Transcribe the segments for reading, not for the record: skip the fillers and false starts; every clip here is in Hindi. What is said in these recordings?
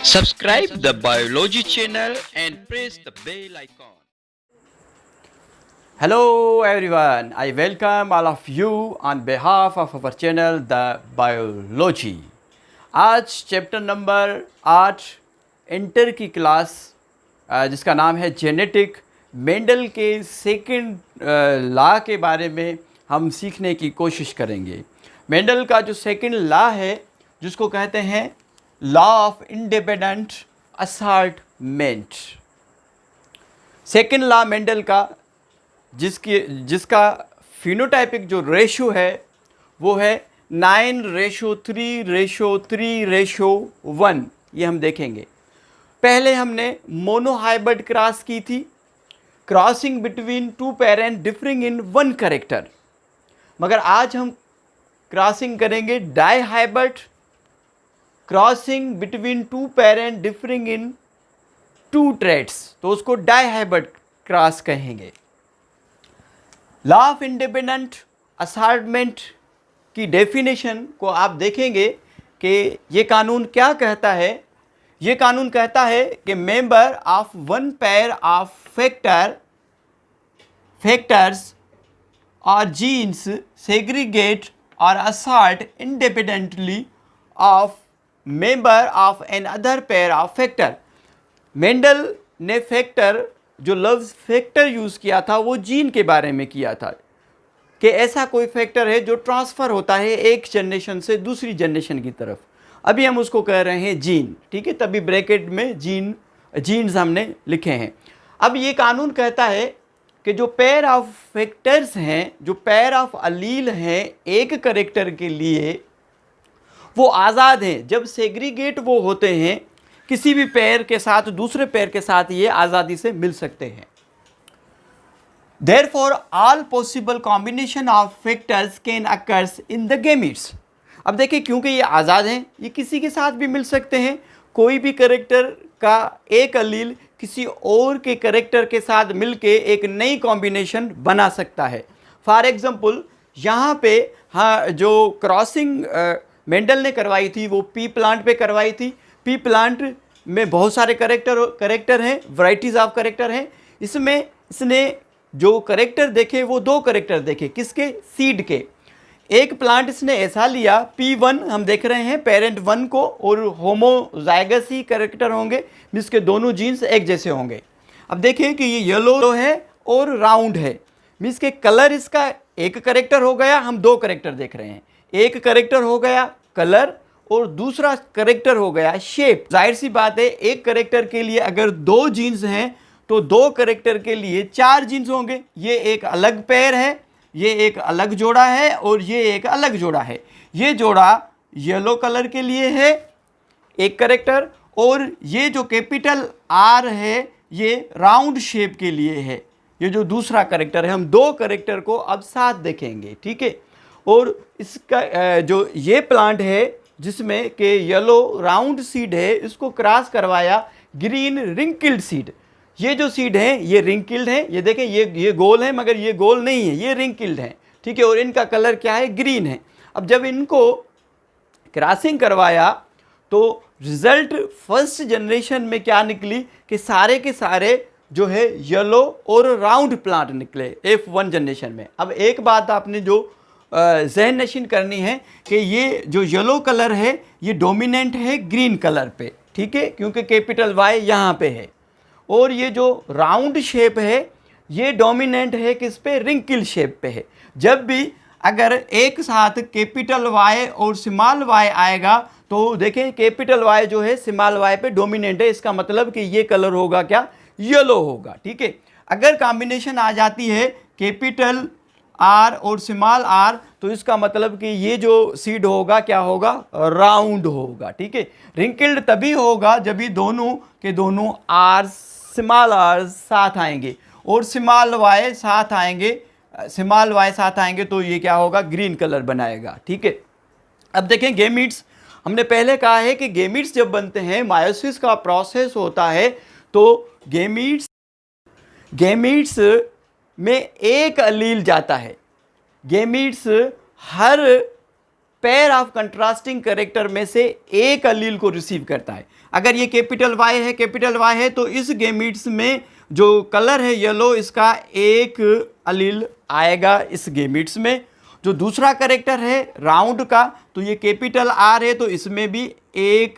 Subscribe the Biology channel and press the bell icon. Hello everyone, I welcome all of you on behalf of our channel The Biology. आज चैप्टर नंबर 8 इंटर की क्लास जिसका नाम है जेनेटिक, मेंडल के सेकंड लॉ के बारे में हम सीखने की कोशिश करेंगे। मेंडल का जो सेकंड लॉ है जिसको कहते हैं law of independent assortment. Second law Mendel का जिसका फिनोटाइपिक जो रेशो है वो है 9:3:3:1। ये हम देखेंगे। पहले हमने मोनोहाइब्रिड क्रॉस की थी, crossing between two parent differing in one character, मगर आज हम क्रॉसिंग करेंगे dihybrid, crossing between two parent differing in two traits, तो उसको डाइहाइब्रिड क्रॉस कहेंगे। लॉ ऑफ इंडिपेंडेंट असॉर्टमेंट की डेफिनेशन को आप देखेंगे कि ये कानून क्या कहता है। ये कानून कहता है कि member of one pair of factors और जीन्स सेग्रीगेट और assort independently of member of another pair of factor. Mendel ने फैक्टर जो लफ्ज़ फैक्टर यूज़ किया था वो जीन के बारे में किया था कि ऐसा कोई फैक्टर है जो ट्रांसफ़र होता है एक जनरेशन से दूसरी जनरेशन की तरफ। अभी हम उसको कह रहे हैं जीन, ठीक है, तभी ब्रैकेट में जीन्स हमने लिखे हैं। अब ये कानून कहता है कि जो पेयर ऑफ फैक्टर्स हैं, जो पेयर ऑफ अलील हैं एक कैरेक्टर के लिए, वो आज़ाद हैं। जब सेग्रीगेट वो होते हैं किसी भी पेयर के साथ दूसरे पेयर के साथ ये आज़ादी से मिल सकते हैं। Therefore, all possible combination of factors can occurs in the gametes। अब देखिए, क्योंकि ये आज़ाद हैं, ये किसी के साथ भी मिल सकते हैं। कोई भी कैरेक्टर का एक अलील किसी और के कैरेक्टर के साथ मिलके एक नई कॉम्बिनेशन बना सकता है। फॉर एग्जांपल, यहाँ पे हाँ जो क्रॉसिंग मेंडल ने करवाई थी वो पी प्लांट पे करवाई थी। पी प्लांट में बहुत सारे करेक्टर हैं, वैराइटीज़ ऑफ करेक्टर हैं। इसमें इसने जो करेक्टर देखे वो दो करेक्टर देखे, किसके? सीड के। एक प्लांट इसने ऐसा लिया, P1 हम देख रहे हैं पेरेंट 1 को, और होमोजाइगस ही करेक्टर होंगे जिसके दोनों जीन्स एक जैसे होंगे। अब देखिए कि ये येलो है और राउंड है, मीन्स के कलर इसका एक करेक्टर हो गया। हम दो करेक्टर देख रहे हैं, एक करेक्टर हो गया कलर और दूसरा करेक्टर हो गया शेप। जाहिर सी बात है, एक करेक्टर के लिए अगर दो जीन्स हैं तो दो करेक्टर के लिए 4 जीन्स होंगे। ये एक अलग पेयर है, ये एक अलग जोड़ा है और ये एक अलग जोड़ा है। ये जोड़ा येलो कलर के लिए है एक करेक्टर, और ये जो कैपिटल R है ये राउंड शेप के लिए है, ये जो दूसरा करेक्टर है। हम दो करेक्टर को अब साथ देखेंगे, ठीक है। और इसका जो ये प्लांट है जिसमें कि येलो राउंड सीड है, इसको क्रॉस करवाया ग्रीन रिंकिल्ड सीड। ये जो सीड हैं ये रिंकिल्ड हैं, ये देखें ये गोल है मगर ये गोल नहीं है, ये रिंकिल्ड हैं, ठीक है। और इनका कलर क्या है? ग्रीन है। अब जब इनको क्रॉसिंग करवाया तो रिजल्ट फर्स्ट जनरेशन में क्या निकली कि सारे के सारे जो है येलो और राउंड प्लांट निकले F1 जनरेशन में। अब एक बात आपने जो ज़हन नशीन करनी है कि ये जो येलो कलर है ये डोमिनेंट है ग्रीन कलर पे, ठीक है, क्योंकि कैपिटल Y यहाँ पे है। और ये जो राउंड शेप है ये डोमिनेंट है किस पे? रिंकिल शेप पे है। जब भी अगर एक साथ कैपिटल Y और स्मॉल y आएगा तो देखें कैपिटल Y जो है स्मॉल y पे डोमिनेंट है, इसका मतलब कि ये कलर होगा क्या? येलो होगा, ठीक है। अगर कॉम्बिनेशन आ जाती है कैपिटल R और स्मॉल r तो इसका मतलब कि ये जो सीड होगा क्या होगा? राउंड होगा, ठीक है। रिंकिल्ड तभी होगा जब ये दोनों के दोनों R स्मॉल r साथ आएंगे और स्मॉल y साथ आएंगे तो ये क्या होगा? ग्रीन कलर बनाएगा, ठीक है। अब देखें गेमीट्स, हमने पहले कहा है कि गेमीट्स जब बनते हैं मायोसिस का प्रोसेस होता है तो गेमीट्स में एक अलील जाता है। Gametes her pair of contrasting character में से एक अलील को रिसीव करता है। अगर ये कैपिटल Y है तो इस गेमीट्स में जो कलर है येलो, इसका एक अलील आएगा इस गेमीट्स में। जो दूसरा कैरेक्टर है राउंड का, तो ये कैपिटल R है, तो इसमें भी एक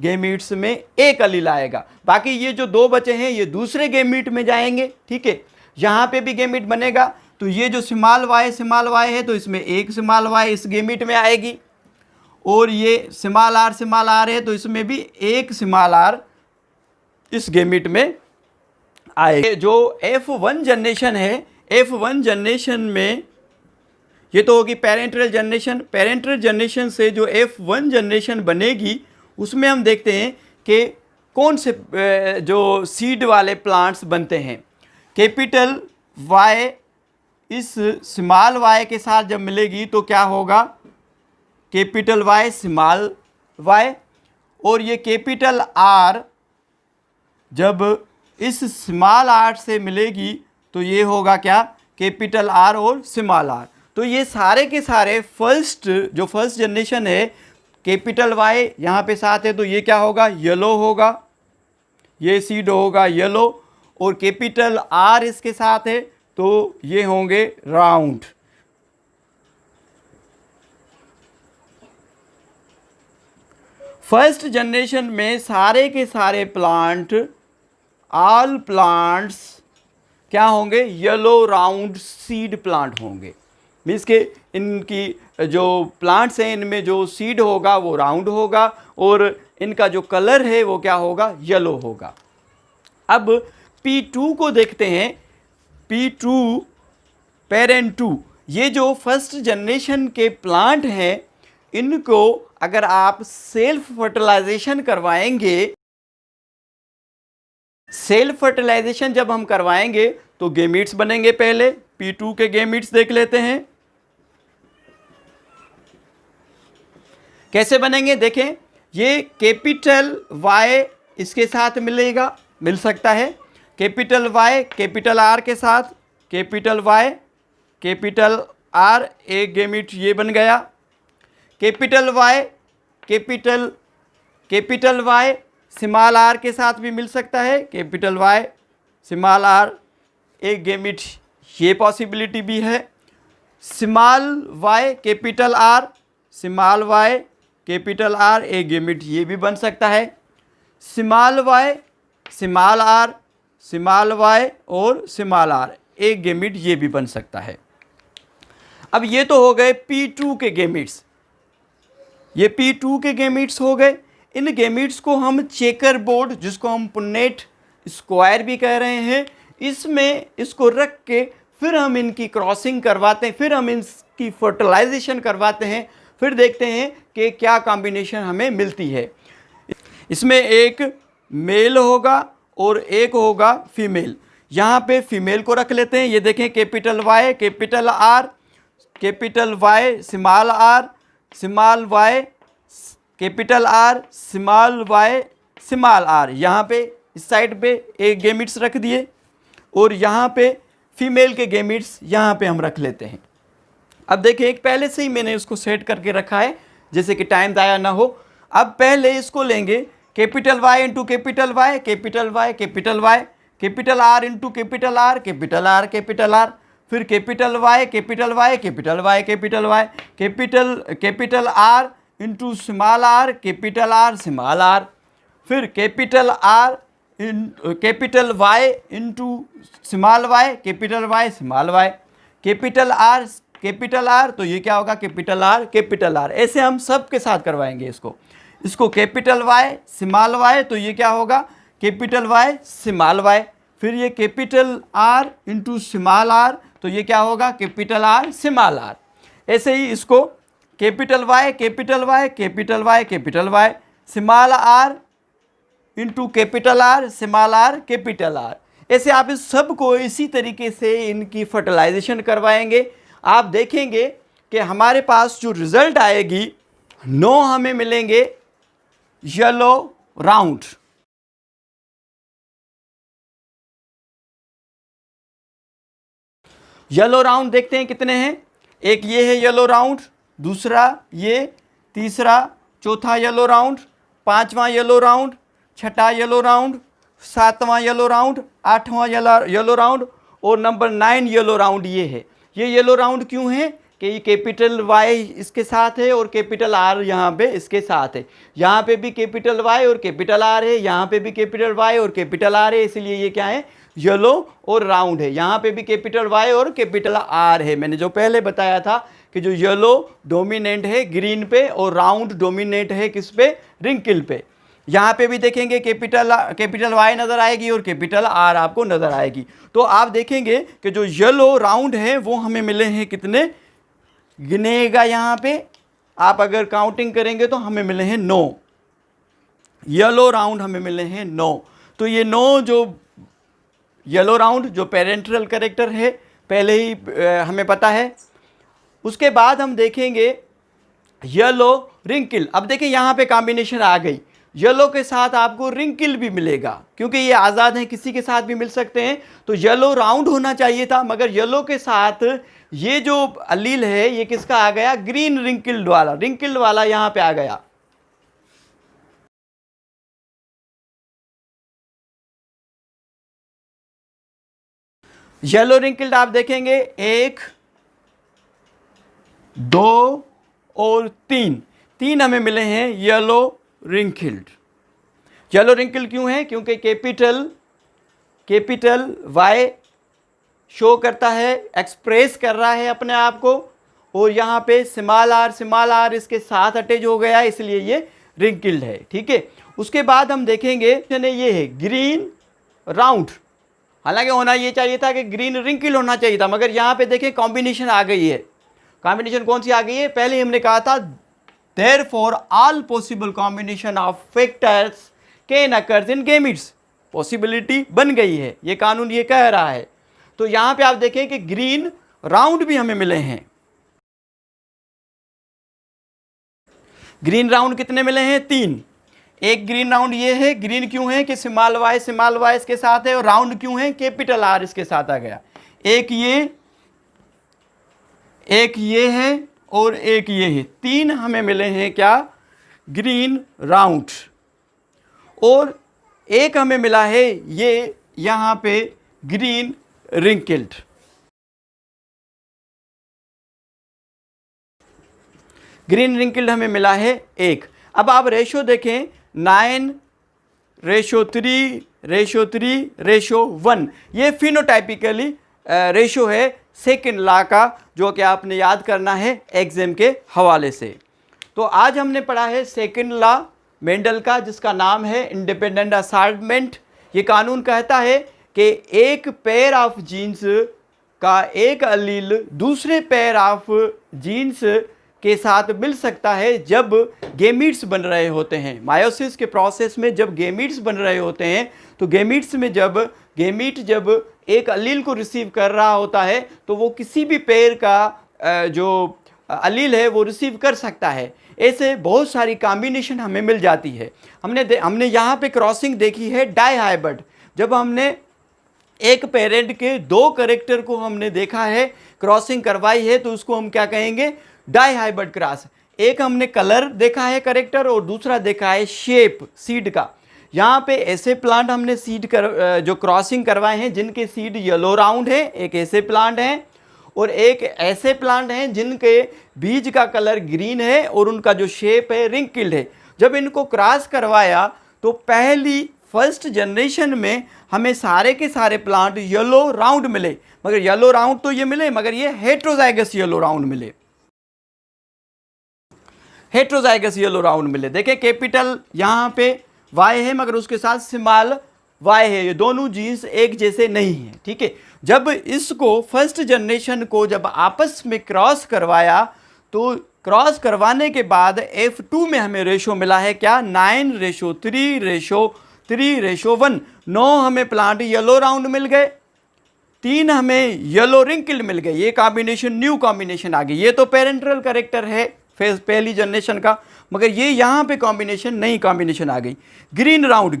गेमीट्स में एक अलील आएगा। बाकी ये जो दो बचे हैं ये दूसरे गेमीट में जाएंगे, ठीक है। यहाँ पे भी गेमीट बनेगा, तो ये जो स्मॉल y है तो इसमें एक स्मॉल y इस गेमीट में आएगी, और ये स्मॉल r है तो इसमें भी एक स्मॉल r इस गेमीट में आएगी। जो F1 जनरेशन है, F1 जनरेशन में ये तो होगी पेरेंटल जनरेशन। पेरेंटल जनरेशन से जो F1 जनरेशन बनेगी उसमें हम देखते हैं कि कौन से जो सीड वाले प्लांट्स बनते हैं। कैपिटल Y इस स्मॉल y के साथ जब मिलेगी तो क्या होगा, कैपिटल Y स्मॉल y, और ये कैपिटल R जब इस स्मॉल r से मिलेगी तो ये होगा क्या, कैपिटल R और स्मॉल r। तो ये सारे के सारे फर्स्ट जनरेशन है, कैपिटल Y यहाँ पे साथ है तो ये क्या होगा, येलो होगा, ये सीड होगा येलो, और कैपिटल R इसके साथ है तो ये होंगे राउंड। फर्स्ट जनरेशन में सारे के सारे प्लांट, ऑल प्लांट्स क्या होंगे, येलो राउंड सीड प्लांट होंगे। मीन्स के इनकी जो प्लांट्स हैं इनमें जो सीड होगा वो राउंड होगा, और इनका जो कलर है वो क्या होगा, येलो होगा। अब P2 को देखते हैं। P2 पेरेंट 2, ये जो फर्स्ट जनरेशन के प्लांट हैं इनको अगर आप सेल्फ फर्टिलाइजेशन करवाएंगे, सेल्फ फर्टिलाइजेशन जब हम करवाएंगे तो गेमीट्स बनेंगे। पहले P2 के गेमीट्स देख लेते हैं कैसे बनेंगे। देखें, ये कैपिटल Y इसके साथ मिल सकता है, कैपिटल Y कैपिटल R के साथ, कैपिटल Y कैपिटल R, एक गेमीट ये बन गया। Capital Y capital Y small r के साथ भी मिल सकता है, कैपिटल Y स्मॉल r, एक गेमीट ये पॉसिबिलिटी भी है। Small y capital R small y capital R, एक गेमीट ये भी बन सकता है। Small y small r small y और स्मॉल r, एक गेमीट ये भी बन सकता है। अब ये तो हो गए P2 के गेमीट्स, ये P2 के गेमीट्स हो गए। इन गेमीट्स को हम चेकर बोर्ड, जिसको हम पुन्नेट स्क्वायर भी कह रहे हैं, इसमें इसको रख के फिर हम इनकी क्रॉसिंग करवाते हैं, फिर हम इनकी फर्टिलाइजेशन करवाते हैं, फिर देखते हैं कि क्या कॉम्बिनेशन हमें मिलती है। इसमें एक मेल होगा और एक होगा फीमेल। यहाँ पे फीमेल को रख लेते हैं। ये देखें, capital Y capital R capital Y small r small y capital R small y small r, यहाँ पे इस साइड पे एक गेमिट्स रख दिए, और यहाँ पे फीमेल के गेमिट्स यहाँ पे हम रख लेते हैं। अब देखिए, एक पहले से ही मैंने उसको सेट करके रखा है जैसे कि टाइम ज़ाया ना हो। अब पहले इसको लेंगे, capital Y into capital Y capital Y capital Y, capital R into capital R capital R capital R, फिर capital Y capital Y capital Y capital Y, capital R into small r capital R small r, फिर capital R capital Y into small y capital Y small y, capital R, तो ये क्या होगा, कैपिटल R कैपिटल R। ऐसे हम सब के साथ करवाएंगे इसको कैपिटल Y स्मॉल y, तो ये क्या होगा, कैपिटल Y स्मॉल y, फिर ये capital R into small r, तो ये क्या होगा, कैपिटल R स्मॉल r। ऐसे ही इसको capital Y capital Y capital Y capital Y, small r into capital R small r capital R। ऐसे आप इस सब को इसी तरीके से इनकी फर्टिलाइजेशन करवाएंगे। आप देखेंगे कि हमारे पास जो रिज़ल्ट आएगी 9 हमें मिलेंगे येलो राउंड। येलो राउंड देखते हैं कितने हैं। एक ये है येलो राउंड, दूसरा ये, तीसरा, चौथा येलो राउंड, पांचवा येलो राउंड, छठा येलो राउंड, सातवां येलो राउंड, आठवां येलो राउंड और नंबर 9 येलो राउंड ये है। ये येलो राउंड क्यों है कि ये कैपिटल वाई इसके साथ है और कैपिटल आर यहाँ पे इसके साथ है। यहाँ पे भी कैपिटल वाई और कैपिटल आर है, यहाँ पे भी कैपिटल वाई और कैपिटल आर है, इसलिए ये क्या है, येलो और राउंड है। यहाँ पे भी कैपिटल वाई और कैपिटल आर है। मैंने जो पहले बताया था कि जो येलो डोमिनेंट है ग्रीन पे और राउंड डोमिनेंट है किस पे, रिंकल पे। यहाँ पे भी देखेंगे कैपिटल वाई नज़र आएगी और कैपिटल आर आपको नज़र आएगी। तो आप देखेंगे कि जो येलो राउंड है वो हमें मिले हैं कितने, गिनेगा यहाँ पे आप अगर काउंटिंग करेंगे तो हमें मिले हैं 9 येलो राउंड, हमें मिले हैं 9। तो ये 9 जो येलो राउंड जो पेरेंटल कैरेक्टर है पहले ही हमें पता है। उसके बाद हम देखेंगे येलो रिंकल। अब देखिए यहाँ पे कॉम्बिनेशन आ गई, येलो के साथ आपको रिंकल भी मिलेगा क्योंकि ये आज़ाद हैं, किसी के साथ भी मिल सकते हैं। तो येलो राउंड होना चाहिए था, मगर येलो के साथ ये जो अलील है ये किसका आ गया, ग्रीन रिंकल्ड वाला यहाँ पे आ गया। येलो रिंकल्ड आप देखेंगे 1, 2 और 3 हमें मिले हैं येलो रिंकल्ड। येलो रिंकल्ड क्यों है, क्योंकि कैपिटल वाई शो करता है, एक्सप्रेस कर रहा है अपने आप को, और यहाँ पे स्मॉल आर इसके साथ अटैच हो गया, इसलिए ये रिंकल्ड है। ठीक है, उसके बाद हम देखेंगे ये है ग्रीन राउंड। हालांकि होना ये चाहिए था कि ग्रीन रिंकल होना चाहिए था, मगर यहाँ पे देखें कॉम्बिनेशन आ गई है। कॉम्बिनेशन कौन सी आ गई है, पहले हमने कहा था therefore all possible combination of factors can occur in gametes। Possibility बन गई है, ये कानून ये कह रहा है। तो यहाँ पे आप देखें कि ग्रीन राउंड भी हमें मिले हैं। ग्रीन राउंड कितने मिले हैं, 3। एक ग्रीन राउंड ये है, ग्रीन क्यों है कि स्मॉल वाई इसके साथ है, और राउंड क्यों है, कैपिटल आर इसके साथ आ गया। एक ये है और एक ये है, 3 हमें मिले हैं क्या, ग्रीन राउंड। और एक हमें मिला है ये यहाँ पे ग्रीन रिंकल्ड। ग्रीन रिंकल्ड हमें मिला है 1। अब आप रेशो देखें, 9:3:3:1, ये फिनोटाइपिकली रेशो है सेकंड लॉ का, जो कि आपने याद करना है एग्जाम के हवाले से। तो आज हमने पढ़ा है सेकंड लॉ मेंडल का, जिसका नाम है इंडिपेंडेंट असॉर्टमेंट। ये कानून कहता है कि एक पेयर ऑफ जीन्स का एक अलील दूसरे पेयर ऑफ जीन्स के साथ मिल सकता है जब गेमीट्स बन रहे होते हैं। मायोसिस के प्रोसेस में जब गेमीट्स बन रहे होते हैं, तो गेमीट्स में जब एक अलील को रिसीव कर रहा होता है तो वो किसी भी पेयर का जो अलील है वो रिसीव कर सकता है। ऐसे बहुत सारी कॉम्बिनेशन हमें मिल जाती है। हमने यहाँ पे क्रॉसिंग देखी है डाइहाइब्रिड। जब हमने एक पेरेंट के 2 कैरेक्टर को हमने देखा है, क्रॉसिंग करवाई है, तो उसको हम क्या कहेंगे, डाइहाइब्रिड क्रॉस। एक हमने कलर देखा है कैरेक्टर और दूसरा देखा है शेप सीड का। यहाँ पे ऐसे प्लांट हमने जो क्रॉसिंग करवाए हैं जिनके सीड येलो राउंड है, एक ऐसे प्लांट हैं, और एक ऐसे प्लांट हैं जिनके बीज का कलर ग्रीन है और उनका जो शेप है रिंकल्ड है। जब इनको क्रॉस करवाया तो फर्स्ट जनरेशन में हमें सारे के सारे प्लांट येलो राउंड मिले, मगर येलो राउंड तो ये मिले, मगर ये हेट्रोजाइगस येलो राउंड मिले। हेट्रोजाइगस येलो राउंड मिले। देखिए कैपिटल यहाँ पे वाई है मगर उसके साथ स्मॉल वाई है, ये दोनों जीन्स एक जैसे नहीं हैं। ठीक है, जब इसको फर्स्ट जनरेशन को जब आपस में क्रॉस करवाया तो क्रॉस करवाने के बाद F2 में हमें रेशो मिला है क्या, 9:3:1। 9 हमें प्लांट येलो राउंड मिल गए, 3 हमें येलो रिंकल्ड मिल गए। ये कॉम्बिनेशन न्यू कॉम्बिनेशन आ गई। ये तो पेरेंटल कैरेक्टर है पहली जनरेशन का, मगर ये यहाँ पे नई कॉम्बिनेशन आ गई। ग्रीन राउंड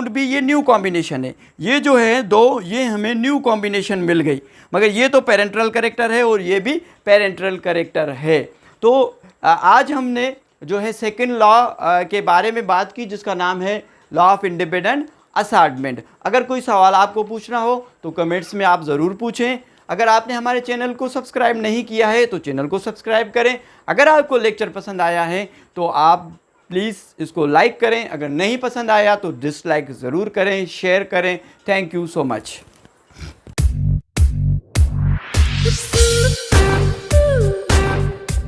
भी ये न्यू कॉम्बिनेशन है। ये जो है 2 ये हमें न्यू कॉम्बिनेशन मिल गई, मगर ये तो पेरेंटल कैरेक्टर है और ये भी पेरेंटल कैरेक्टर है। तो आज हमने जो है सेकंड लॉ के बारे में बात की, जिसका नाम है लॉ ऑफ इंडिपेंडेंट असार्टमेंट। अगर कोई सवाल आपको पूछना हो तो कमेंट्स में आप ज़रूर पूछें। अगर आपने हमारे चैनल को सब्सक्राइब नहीं किया है तो चैनल को सब्सक्राइब करें। अगर आपको लेक्चर पसंद आया है तो आप प्लीज़ इसको लाइक करें। अगर नहीं पसंद आया तो डिसलाइक ज़रूर करें, शेयर करें। Thank you so much.